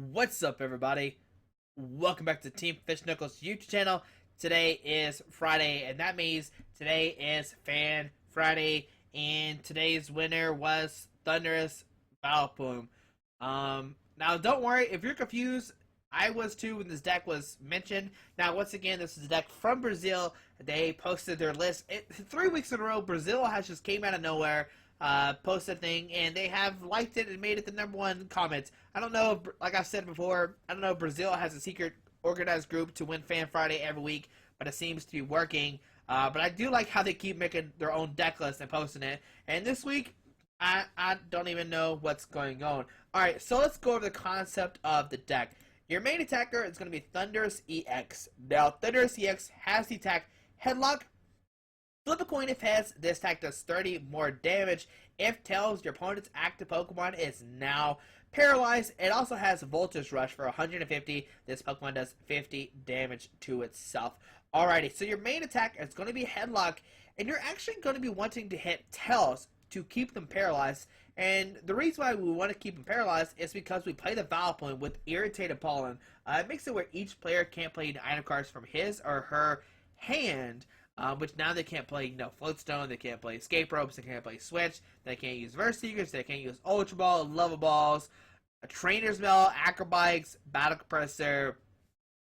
What's up, everybody? Welcome back to Team Fish Knuckles YouTube channel. Today is Friday, and that means today is Fan Friday, and today's winner was Thundurus Vileplume. Now don't worry if you're confused. I was too when this deck was mentioned. Now, once again, this is a deck from Brazil. They posted their list 3 weeks in a row. Brazil has just came out of nowhere. Posted a thing, and they have liked it and made it the #1 comments. I don't know, like I said before, I don't know if Brazil has a secret organized group to win Fan Friday every week, but it seems to be working. But I do like how they keep making their own deck list and posting it. And this week, I don't even know what's going on. Alright, so let's go over the concept of the deck. Your main attacker is going to be Thundurus EX. Now, Thundurus EX has the attack Headlock. Flip a coin if heads, this attack does 30 more damage. If tails, your opponent's active Pokemon is now paralyzed. It also has Voltage Rush for 150. This Pokemon does 50 damage to itself. Alrighty, so your main attack is going to be Headlock, and you're actually going to be wanting to hit tails to keep them paralyzed. And the reason why we want to keep them paralyzed is because we play the Vileplume with Irritated Pollen. It makes it where each player can't play the item cards from his or her hand. Which now they can't play, Floatstone, they can't play Escape Ropes, they can't play Switch, they can't use Verse Seekers, they can't use Ultra Ball, Level Balls, Trainer's Mail, Acrobikes, Battle Compressor,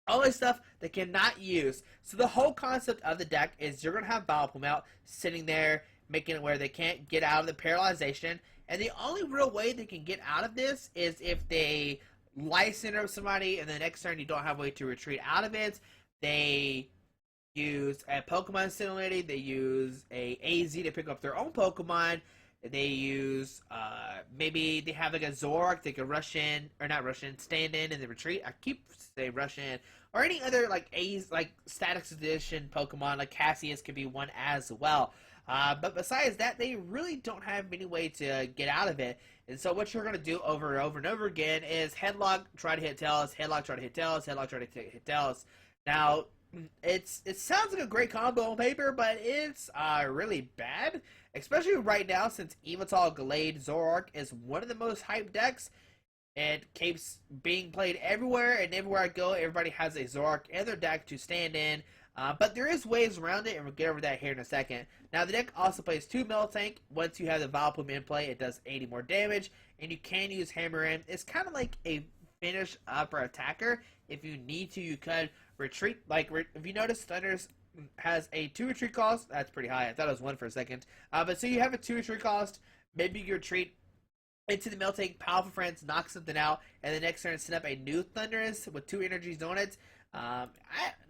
all this stuff they cannot use. So the whole concept of the deck is you're going to have Vileplume out, sitting there, making it where they can't get out of the paralyzation, and the only real way they can get out of this is if they Life Center somebody, and the next turn you don't have a way to retreat out of it. They use a Pokemon Similarity, they use a AZ to pick up their own Pokemon, they use, maybe they have like a Zoroark, they can rush in, or not rush in, stand in and then retreat, I keep saying rush in, or any other like Status Edition Pokemon, like Cassius could be one as well. But besides that, they really don't have any way to get out of it. And so what you're going to do over and over and over again is Headlock, try to hit tails, Headlock, try to hit tails, Headlock, try to hit tails. Now, it sounds like a great combo on paper, but it's really bad, especially right now since Evital Glade Zoroark is one of the most hyped decks. It keeps being played everywhere, and everywhere I go, everybody has a Zoroark in their deck to stand in. But there is ways around it, and we'll get over that here in a second. Now, the deck also plays 2 Miltank. Once you have the Vileplume in play, it does 80 more damage, and you can use Hammer In. It's kind of like a finish upper attacker. If you need to, you could retreat. If you notice, Thundurus has a 2 retreat cost. That's pretty high. I thought it was 1 for a second. But so you have a 2 retreat cost. Maybe you retreat into the Miltank, Powerful Friends, knock something out, and the next turn set up a new Thundurus with 2 energies on it. I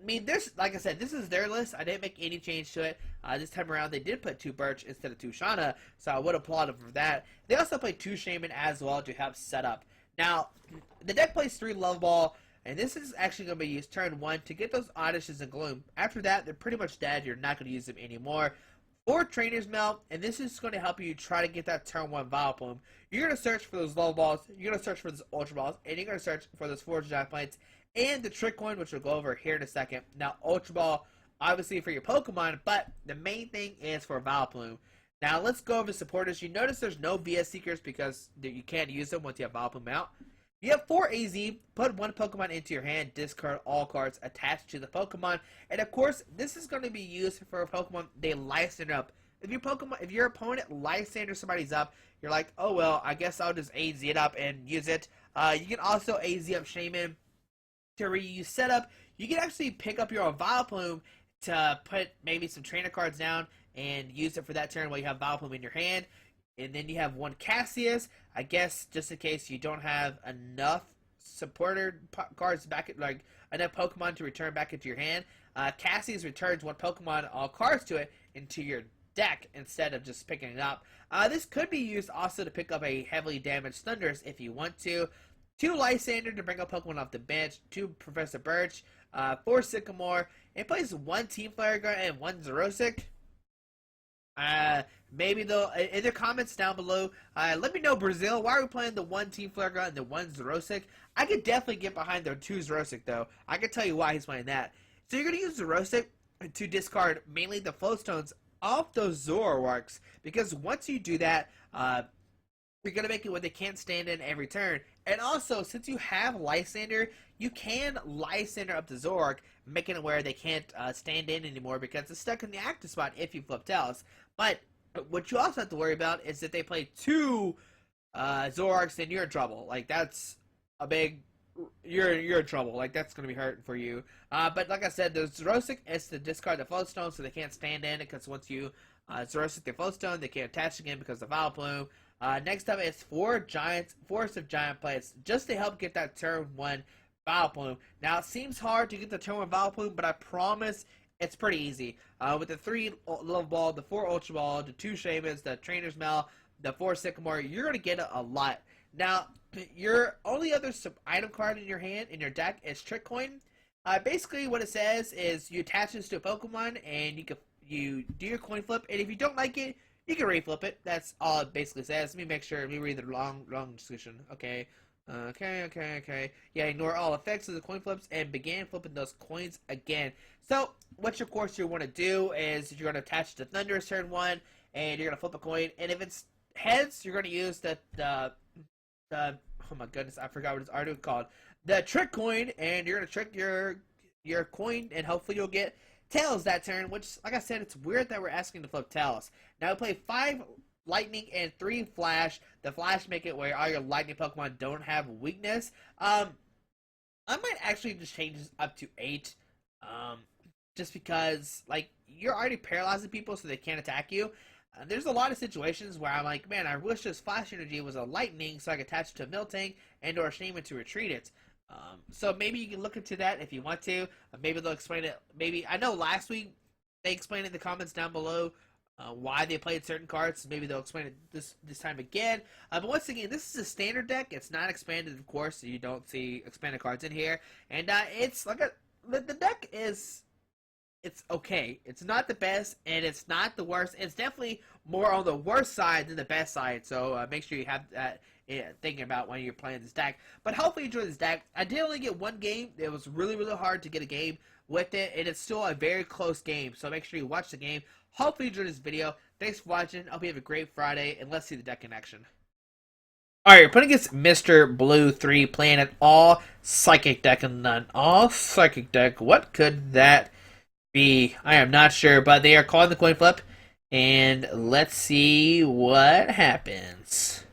mean, like I said, this is their list. I didn't make any change to it. This time around, they did put 2 Birch instead of 2 Shauna, so I would applaud them for that. They also played 2 Shaman as well to help set up. Now, the deck plays 3 Love Ball, and this is actually going to be used turn 1 to get those Odysseys and Gloom. After that, they're pretty much dead. You're not going to use them anymore. 4 Trainer's Mail, and this is going to help you try to get that turn 1 Vileplume. You're going to search for those Love Balls, you're going to search for those Ultra Balls, and you're going to search for those 4 Giant Plates, and the Trick Coin, which we'll go over here in a second. Now, Ultra Ball, obviously for your Pokemon, but the main thing is for Vileplume. Now, let's go over supporters. You notice there's no VS Seekers because you can't use them once you have Vileplume out. You have 4 AZ, put 1 Pokemon into your hand, discard all cards attached to the Pokemon, and of course, this is going to be used for a Pokemon they Life Center up. If your opponent Life Center somebody's up, you're like, oh well, I guess I'll just AZ it up and use it. You can also AZ up Shaman to reuse setup. You can actually pick up your own Vileplume to put maybe some trainer cards down and use it for that turn while you have Vileplume in your hand. And then you have 1 Cassius, I guess, just in case you don't have enough supporter cards back, enough Pokemon to return back into your hand. Cassius returns 1 Pokemon, all cards to it, into your deck instead of just picking it up. This could be used also to pick up a heavily damaged Thundurus if you want to. 2 Lysander to bring up Pokemon off the bench, 2 Professor Birch, 4 Sycamore. It plays 1 Team Flare Gun and 1 Xerosic. Maybe they'll, in the comments down below, let me know, Brazil, why are we playing the 1 Team Flare Gun and the 1 Xerosic? I could definitely get behind the 2 Xerosic, though. I can tell you why he's playing that. So you're going to use Xerosic to discard mainly the Floatstones off those Zoroarks, because once you do that, you're going to make it where they can't stand in every turn, And also, since you have Lysander, you can Lysander up to Zork, making it where they can't stand in anymore because it's stuck in the active spot if you flip Tails. But what you also have to worry about is that they play two Zorks, then you're in trouble. Like, that's a big... You're in trouble. Like, that's going to be hurting for you. But like I said, the Xerosic is to discard the Floatstone, so they can't stand in it, because once you Xerosic the Floatstone, they can't attach again because of Vileplume. Next up is Forest of Giant Plants, just to help get that turn 1 Vileplume. Now, it seems hard to get the turn 1 Vileplume, but I promise it's pretty easy. With the 3 Love Ball, the 4 Ultra Ball, the 2 Shamans, the Trainer's Mail, the 4 Sycamore, you're going to get a lot. Now, your only other item card in your hand, in your deck, is Trick Coin. Basically, what it says is you attach this to a Pokemon, and you do your coin flip, and if you don't like it, you can reflip it. That's all it basically says. Let me make sure. Let me read the long description. Okay. Okay. Yeah, ignore all effects of the coin flips and begin flipping those coins again. So, what of course you want to do is you're going to attach the Thundurus turn 1, and you're going to flip a coin, and if it's heads, you're going to use the oh my goodness, I forgot what it's already called. The trick coin, and you're going to trick your coin, and hopefully you'll get Tails that turn, which, like I said, it's weird that we're asking to flip Tails. Now, we play 5 Lightning and 3 Flash. The Flash make it where all your Lightning Pokemon don't have weakness. I might actually just change this up to 8. Just because, like, you're already paralyzing people so they can't attack you. There's a lot of situations where I'm like, man, I wish this Flash Energy was a Lightning so I could attach it to a Miltank and or a Shaman to retreat it. So maybe you can look into that if you want to. Maybe they'll explain it. Maybe I know last week they explained in the comments down below why they played certain cards. Maybe they'll explain it this time again. But once again, this is a standard deck. It's not expanded, of course, so you don't see expanded cards in here. And it's like the deck is... It's okay. It's not the best, and it's not the worst. It's definitely more on the worst side than the best side, so make sure you have that thinking about when you're playing this deck. But hopefully you enjoy this deck. I did only get one game. It was really, really hard to get a game with it, and it's still a very close game, so make sure you watch the game. Hopefully you enjoyed this video. Thanks for watching. I hope you have a great Friday, and let's see the deck in action. Alright, you're playing against Mr. Blue 3, playing an all-psychic deck, and an all-psychic deck. What could that be? I am not sure, but they are calling the coin flip, and let's see what happens.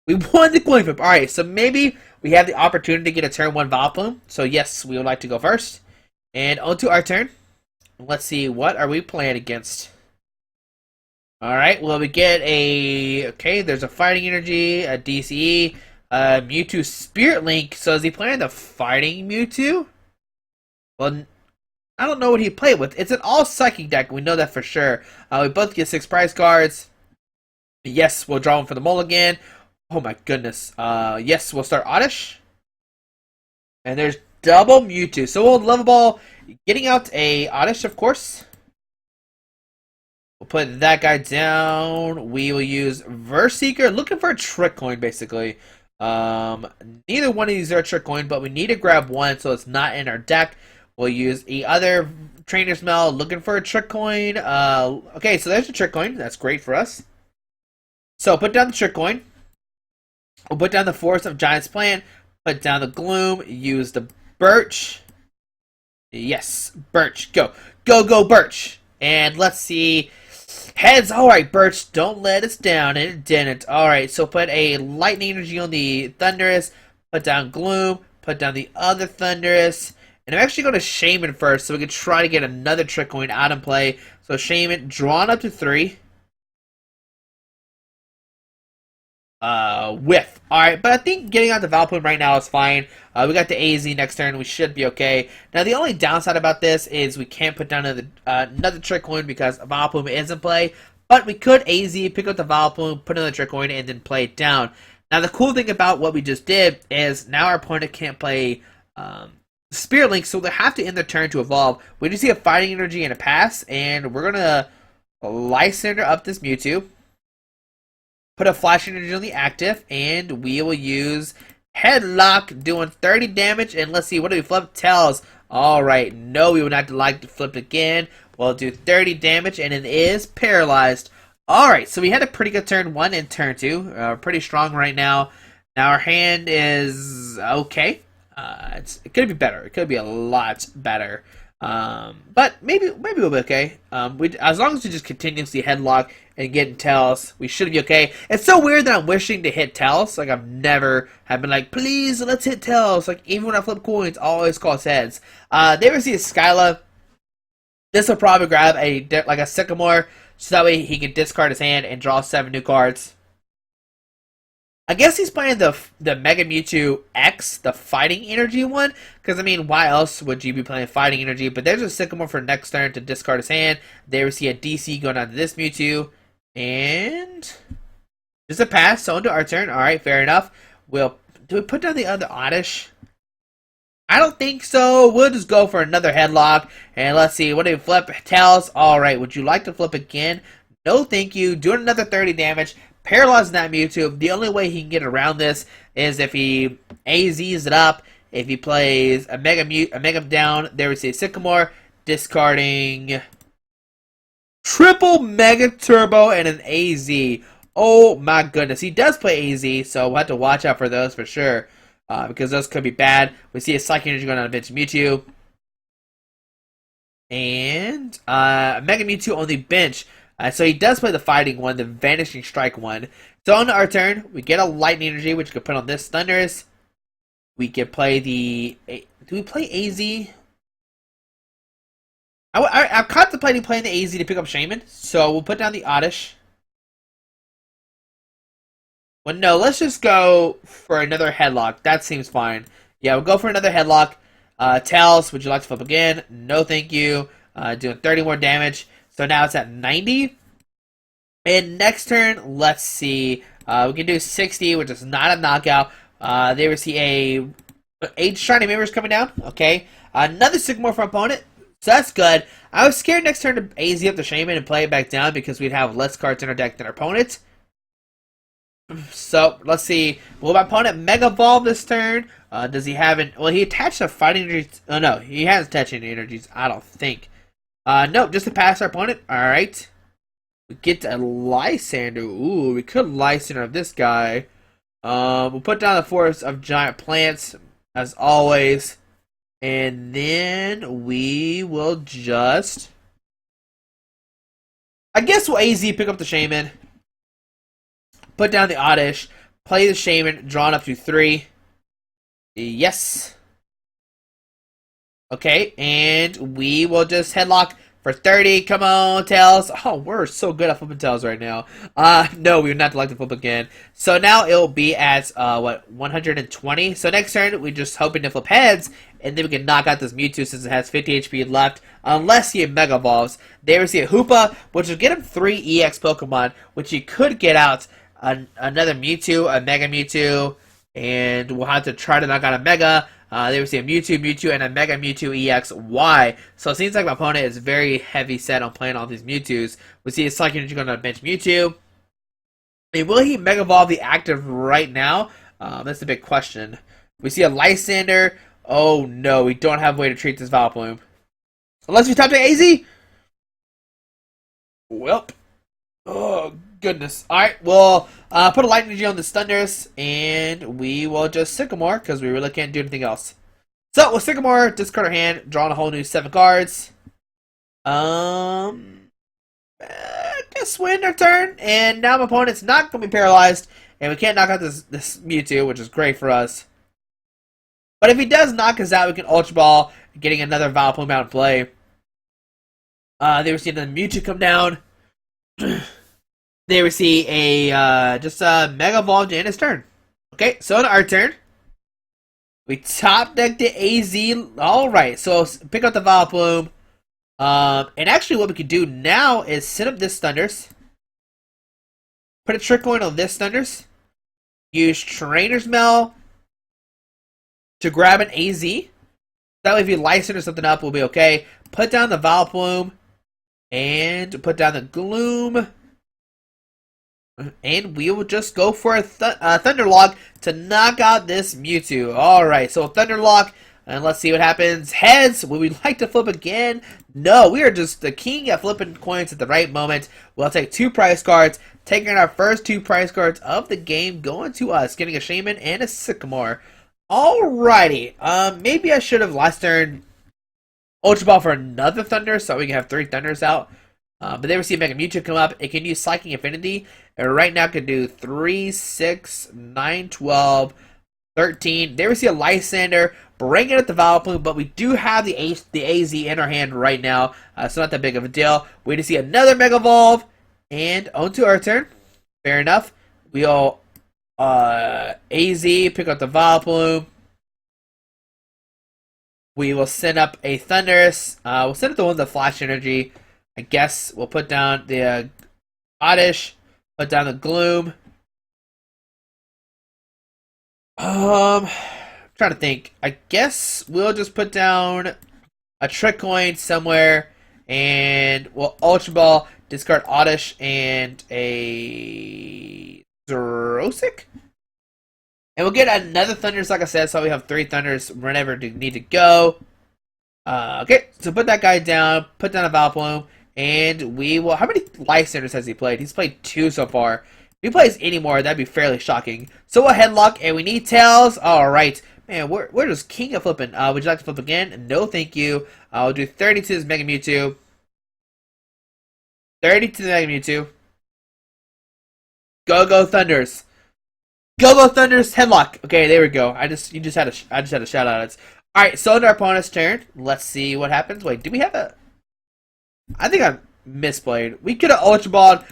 We won the coin flip. Alright, so maybe we have the opportunity to get a turn 1 Vileplume. So yes, we would like to go first. And on to our turn. Let's see, what are we playing against? Alright, well, we get a... Okay, there's a Fighting Energy, a DCE, Mewtwo Spirit Link. So is he playing the Fighting Mewtwo? Well, I don't know what he played with. It's an all-psychic deck. We know that for sure. We both get 6 prize cards. Yes, we'll draw them for the mulligan. Oh my goodness. Yes, we'll start Oddish. And there's double Mewtwo. So we'll Level Ball, getting out a Oddish, of course. We'll put that guy down. We will use Verse Seeker. Looking for a Trick Coin, basically. Neither one of these are a Trick Coin, but we need to grab one so it's not in our deck. We'll use the other Trainer's Mail, looking for a Trick Coin. Okay, so there's a Trick Coin. That's great for us. So put down the Trick Coin. We'll put down the Forest of Giants Plant. Put down the Gloom. Use the Birch. Yes, Birch. Go. Go, Birch. And let's see. Heads. Alright, Birch. Don't let us down. And it didn't. Alright, so put a Lightning Energy on the Thundurus. Put down Gloom. Put down the other Thundurus. And I'm actually going to Shaman first, so we can try to get another Trick Coin out in play. So Shaman, drawn up to 3. Whiff. Alright, but I think getting out the Vileplume right now is fine. We got the AZ next turn. We should be okay. Now, the only downside about this is we can't put down another Trick Coin because Vileplume is in play. But we could AZ, pick up the Vileplume, put another Trick Coin, and then play it down. Now, the cool thing about what we just did is now our opponent can't play... Spirit Link, so they have to end their turn to evolve. We do see a Fighting Energy and a Pass, and we're going to Lysander up this Mewtwo. Put a Flash Energy on the active, and we will use Headlock, doing 30 damage, and let's see, what do we flip? Tails. Alright, no, we would not like to flip again. We'll do 30 damage, and it is paralyzed. Alright, so we had a pretty good turn 1 and turn 2. Pretty strong right now. Now our hand is okay. It could be better. It could be a lot better. But maybe we'll be okay. As long as we just continuously headlock and get in tails, we should be okay. It's so weird that I'm wishing to hit tails. Like I've never have been like, please let's hit tails. Like even when I flip coins, I always calls heads. They see a Skyla. This will probably grab a Sycamore, so that way he can discard his hand and draw 7 new cards. I guess he's playing the Mega Mewtwo X, the Fighting Energy one, because, I mean, why else would you be playing Fighting Energy? But there's a Sycamore for next turn to discard his hand. There we see a DC going on to this Mewtwo, and just a pass, so into our turn. Alright, fair enough. Do we put down the other Oddish? I don't think so. We'll just go for another headlock, and let's see, what do we flip? Tails, alright, would you like to flip again? No, thank you. Doing another 30 damage. Paralyzing that Mewtwo. The only way he can get around this is if he AZs it up. If he plays a Mega down, there we see Sycamore, discarding triple Mega Turbo and an AZ. Oh my goodness, he does play AZ, so we'll have to watch out for those for sure, because those could be bad. We see a Psychic Energy going on a bench Mewtwo, and Mega Mewtwo on the bench. So he does play the Fighting one, the Vanishing Strike one. So on our turn, we get a Lightning Energy, which we can put on this Thundurus. We can play the... Do we play AZ? I'm contemplating playing the AZ to pick up Shaman. So we'll put down the Oddish. Well, no, let's just go for another headlock. That seems fine. Yeah, we'll go for another headlock. Tails, would you like to flip again? No, thank you. Doing 30 more damage. So now it's at 90. And next turn, let's see. We can do 60, which is not a knockout. There we see a Age Shiny Mirrors coming down. Okay. Another Sycamore for opponent. So that's good. I was scared next turn to AZ up the Shaman and play it back down because we'd have less cards in our deck than our opponent. So, let's see. Will my opponent Mega Evolve this turn? Does he have an... Well, he attached a Fighting Energy... Oh, no. He hasn't attached any energies, I don't think. Nope, just to pass our opponent. Alright. We get a Lysander. Ooh, we could Lysander this guy. We'll put down the Forest of Giant Plants, as always. And then we will just... I guess we'll AZ pick up the Shaman. Put down the Oddish. Play the Shaman, drawn up to 3. Yes. Okay, and we will just headlock for 30. Come on, Tails. Oh, we're so good at flipping Tails right now. No, we would not like to flip again. So now it'll be at, 120. So next turn, we're just hoping to flip heads, and then we can knock out this Mewtwo since it has 50 HP left, unless he Mega Evolves. There we see a Hoopa, which will get him 3 EX Pokemon, which he could get out another Mewtwo, a Mega Mewtwo, and we'll have to try to knock out a Mega. There we see a Mewtwo, and a Mega Mewtwo EXY. So it seems like my opponent is very heavy set on playing all these Mewtwo's. We see a Psychic Energy going to bench Mewtwo. And will he Mega Evolve the active right now? That's a big question. We see a Lysander. Oh no, we don't have a way to treat this Vileplume. Unless we top to AZ? Welp. Oh, goodness. Alright, we'll put a Lightning Energy on the Thundurus, and we will just Sycamore, because we really can't do anything else. So, with Sycamore, discard our hand, drawing a whole new 7 cards. I guess win our turn, and now my opponent's not going to be paralyzed, and we can't knock out this Mewtwo, which is great for us. But if he does knock us out, we can Ultra Ball, getting another Vileplume out in play. There we see another Mewtwo come down. There we see a just a Mega Evolve to end his turn. Okay, so on our turn, we top deck the AZ. Alright, so pick up the Vileplume. And actually what we can do now is set up this Thundurus. Put a Trick Coin on this Thundurus. Use Trainer's Mail to grab an AZ. That way if you Lysander something up, we'll be okay. Put down the Vileplume. And put down the Gloom. And we will just go for a Thunderlock to knock out this Mewtwo. Alright, so Thunderlock, and let's see what happens. Heads, would we like to flip again? No, we are just the king at flipping coins at the right moment. We'll take 2 prize cards, taking our first 2 prize cards of the game, going to us, getting a Shaman and a Sycamore. Alrighty, maybe I should have last turn Ultra Ball for another Thunder, so we can have 3 Thunders out. But there we see Mega Mewtwo come up. It can use Psychic Affinity, and right now it can do 3, 6, 9, 12, 13. There we see a Lysander, bring it at the Vileplume, but we do have the AZ in our hand right now, so not that big of a deal. We just see another Mega Evolve, and onto our turn. Fair enough. We'll AZ, pick up the Vileplume. We will send up a Thundurus. We'll send up the one with the Flash Energy. I guess we'll put down the Oddish, put down the Gloom. I'm trying to think. I guess we'll just put down a Trick Coin somewhere, and we'll Ultra Ball, discard Oddish, and a Xerosic. And we'll get another Thundurus, like I said, so we have 3 Thunders whenever we need to go. Okay, so put that guy down, put down a Vileplume, and we will... How many Lysanders has he played? He's played 2 so far. If he plays any more, that'd be fairly shocking. So we'll Headlock, and we need Tails. Alright. Man, we're just king of flipping. Would you like to flip again? No, thank you. I'll do 30 to this Mega Mewtwo. 30 to the Mega Mewtwo. Go Thunders. Go Thunders, Headlock. Okay, there we go. I just had a shout out. It's alright, so on our opponent's turn. Let's see what happens. Wait, do we have a... I think I misplayed. We could have Ultra Balled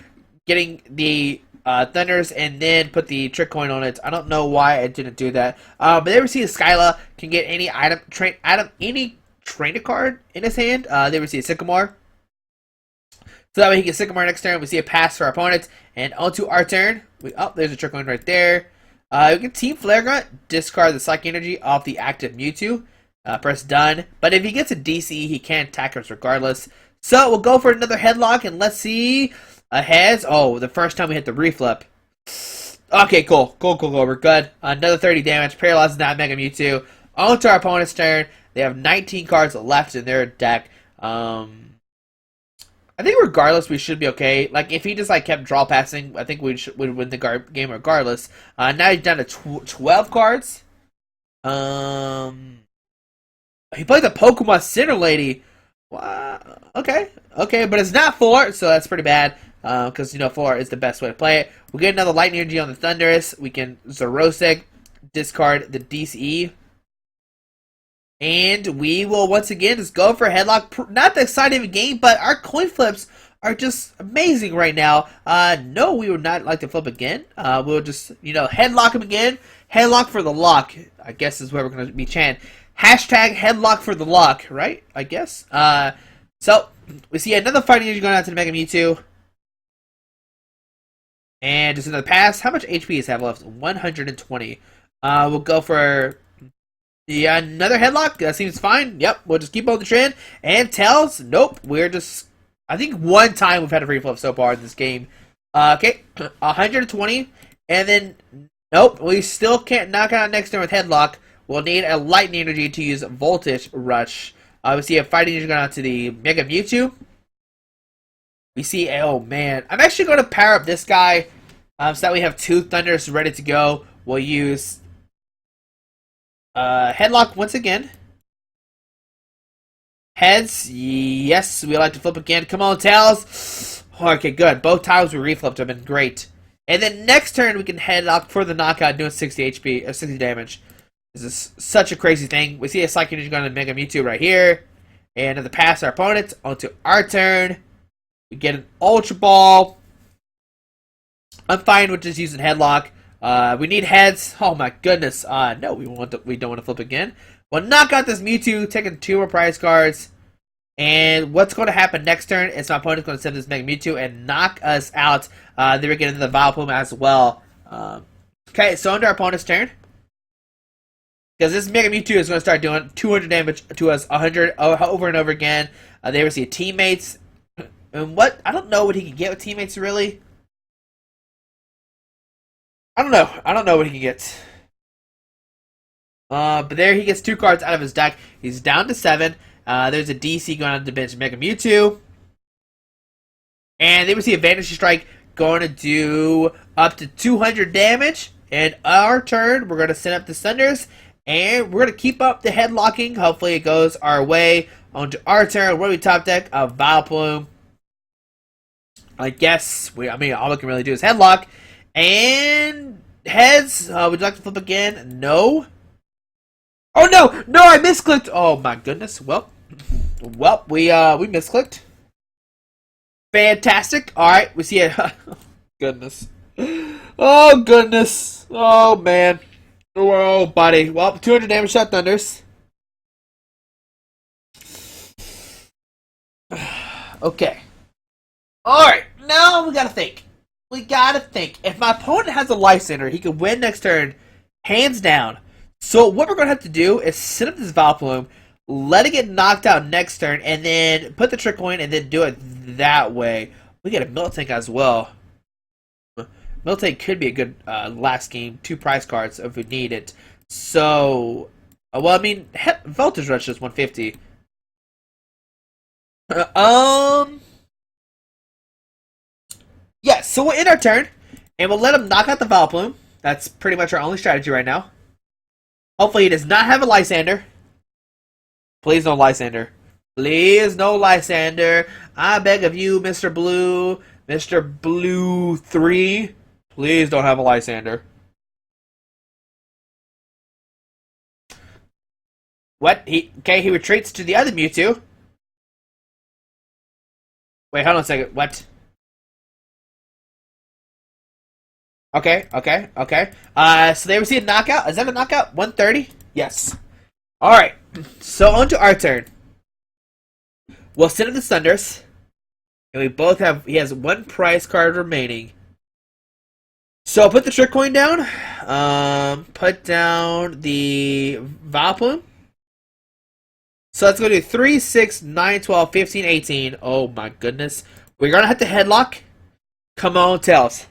getting the Thunders and then put the Trick Coin on it. I don't know why I didn't do that. But there we see Skyla can get any any trainer card in his hand. There we see a Sycamore. So that way he gets Sycamore next turn. We see a pass for our opponent. And onto our turn. There's a Trick Coin right there. We can Team Flare Grunt, discard the Psychic Energy off the active Mewtwo. Press done. But if he gets a DC, he can't attack us regardless. So we'll go for another Headlock, and let's see. Heads. Oh, the first time we hit the reflip. Okay, cool. We're good. Another 30 damage. Paralyzes that Mega Mewtwo. On to our opponent's turn. They have 19 cards left in their deck. I think regardless, we should be okay. Like, if he just, like, kept draw passing, I think we'd win the game regardless. Now he's down to 12 cards. He played the Pokemon Center Lady. Wow. Okay, but it's not 4, so that's pretty bad. Because, 4 is the best way to play it. We'll get another Lightning Energy on the Thundurus. We can Xerosic, discard the DCE. And we will once again just go for a Headlock. Not the exciting game, but our coin flips are just amazing right now. No, we would not like to flip again. We'll just, Headlock him again. Headlock for the lock, I guess is where we're going to be chanting. Hashtag Headlock for the lock, right? I guess. So, we see another Fighting Energy going out to the Mega Mewtwo. And just another pass. How much HP does he have left? 120. We'll go for... Yeah, another Headlock. That seems fine. Yep, we'll just keep on the trend. And Tails, nope. We're just... I think one time we've had a free flip so far in this game. Okay, 120. And then, nope, we still can't knock out next turn with Headlock. We'll need a Lightning Energy to use Voltage Rush. We see a Fighting Energy going out to the Mega Mewtwo. We see, oh man. I'm actually going to power up this guy so that we have 2 Thunders ready to go. We'll use... Headlock once again. Heads, yes, we like to flip again. Come on, Tails. Okay, good. Both times we reflipped have been great. And then next turn we can Headlock for the knockout, doing 60 HP or 60 damage. This is such a crazy thing. We see a Psychic Energy going to Mega Mewtwo right here, and in the pass our opponent onto our turn. We get an Ultra Ball. I'm fine with just using Headlock. We need heads. Oh my goodness. No, we don't want to flip again. We'll knock out this Mewtwo, taking 2 more prize cards. And what's going to happen next turn is my opponent's going to send this Mega Mewtwo and knock us out. Then we get into the Vileplume as well. Okay, so under our opponent's turn. Because this Mega Mewtwo is going to start doing 200 damage to us 100 over and over again. They will see teammates. And what? I don't know what he can get with teammates, really. I don't know what he can get. But there he gets 2 cards out of his deck. He's down to 7. There's a DC going on the bench, Mega Mewtwo. And they would see a Vanishing Strike, going to do up to 200 damage. And our turn, we're going to send up the Thundurus, and we're going to keep up the headlocking. Hopefully it goes our way. On to our turn, where we top deck a Vileplume. I guess, all we can really do is headlock. And heads, would you like to flip again? No. Oh no! No, I misclicked! Oh my goodness. Well, we misclicked. Fantastic. Alright, we see it. Goodness. Oh goodness. Oh man. Oh buddy. Well, 200 damage shot Thundurus. Okay. Alright, now we gotta think. If my opponent has a Life Center, he can win next turn, hands down. So what we're gonna have to do is set up this Vileplume, let it get knocked out next turn, and then put the Trick Coin, and then do it that way. We get a Miltank as well. Miltank could be a good last game, 2 prize cards if we need it. So, Voltage Rush is 150. Yeah, so we'll end our turn, and we'll let him knock out the Vileplume. That's pretty much our only strategy right now. Hopefully he does not have a Lysander. Please no Lysander. Please no Lysander. I beg of you, Mr. Blue. Mr. Blue 3. Please don't have a Lysander. What? He retreats to the other Mewtwo. Wait, hold on a second. What? Okay. So they receive a knockout. Is that a knockout? 130? Yes. Alright. So on to our turn. We'll send him the Thundurus. And we both have... He has 1 prize card remaining. So put the Trick Coin down. Put down the Vileplume. So let's go do 3, 6, 9, 12, 15, 18. Oh my goodness. We're going to have to headlock. Come on, Tails.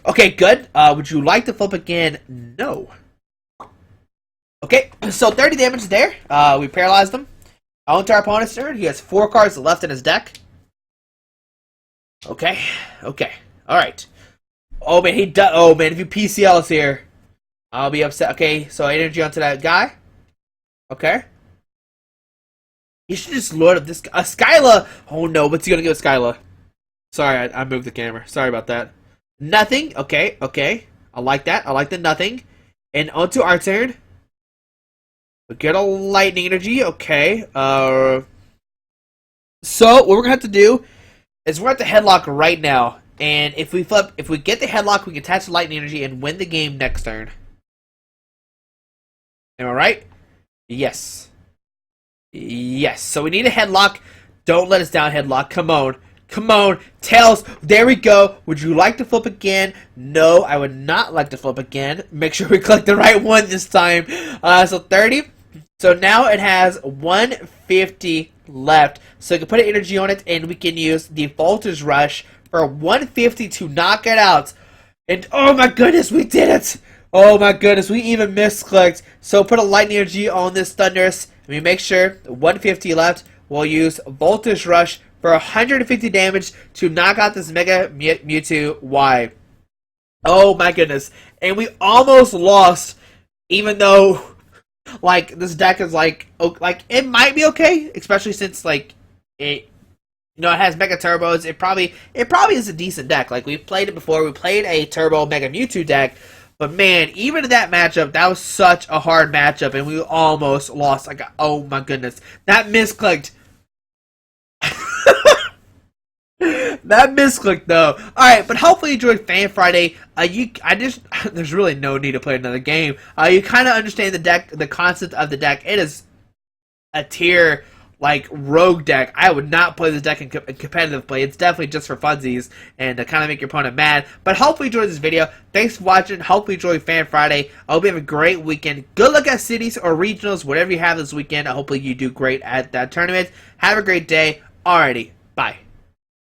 Okay, good. Would you like to flip again? No. Okay, so 30 damage there. We paralyzed him. On to our opponent's turn. He has 4 cards left in his deck. Okay. Alright. Oh man, if you PCL is here, I'll be upset. Okay, so energy onto that guy. Okay. You should just load up this Skyla. Oh no, what's he gonna give Skyla? Sorry, I moved the camera. Sorry about that. Nothing. Okay. I like that. I like the nothing. And onto our turn. We get a lightning energy. Okay. So what we're gonna have to do is we're gonna have to headlock right now. And if we get the headlock, we can attach the lightning energy and win the game next turn. Am I right? Yes. So we need a headlock. Don't let us down, headlock. Come on, Tails. There we go. Would you like to flip again? No, I would not like to flip again. Make sure we click the right one this time. So 30. So now it has 150 left. So we can put an energy on it, and we can use the Voltage Rush for 150 to knock it out. And oh my goodness, we did it! Oh my goodness, we even misclicked. So put a lightning energy on this Thundurus. And we make sure 150 left. We'll use Voltage Rush for 150 damage to knock out this Mega Mewtwo Y. Oh my goodness. And we almost lost, even though, like, this deck is, like, it might be okay, especially since, like, it has Mega Turbos. It probably is a decent deck. Like, we've played it before. We played a Turbo Mega Mewtwo deck. But man, even in that matchup, that was such a hard matchup, and we almost lost. Oh my goodness. That misclicked. That misclicked though. Alright, but hopefully you enjoyed Fan Friday. There's really no need to play another game. You kind of understand the deck, the concept of the deck. It is a tier, like, rogue deck. I would not play this deck in competitive play. It's definitely just for funsies and to kind of make your opponent mad. But hopefully you enjoyed this video. Thanks for watching. Hopefully you enjoyed Fan Friday. I hope you have a great weekend. Good luck at cities or regionals, whatever you have this weekend. Hopefully you do great at that tournament. Have a great day. Alrighty, bye.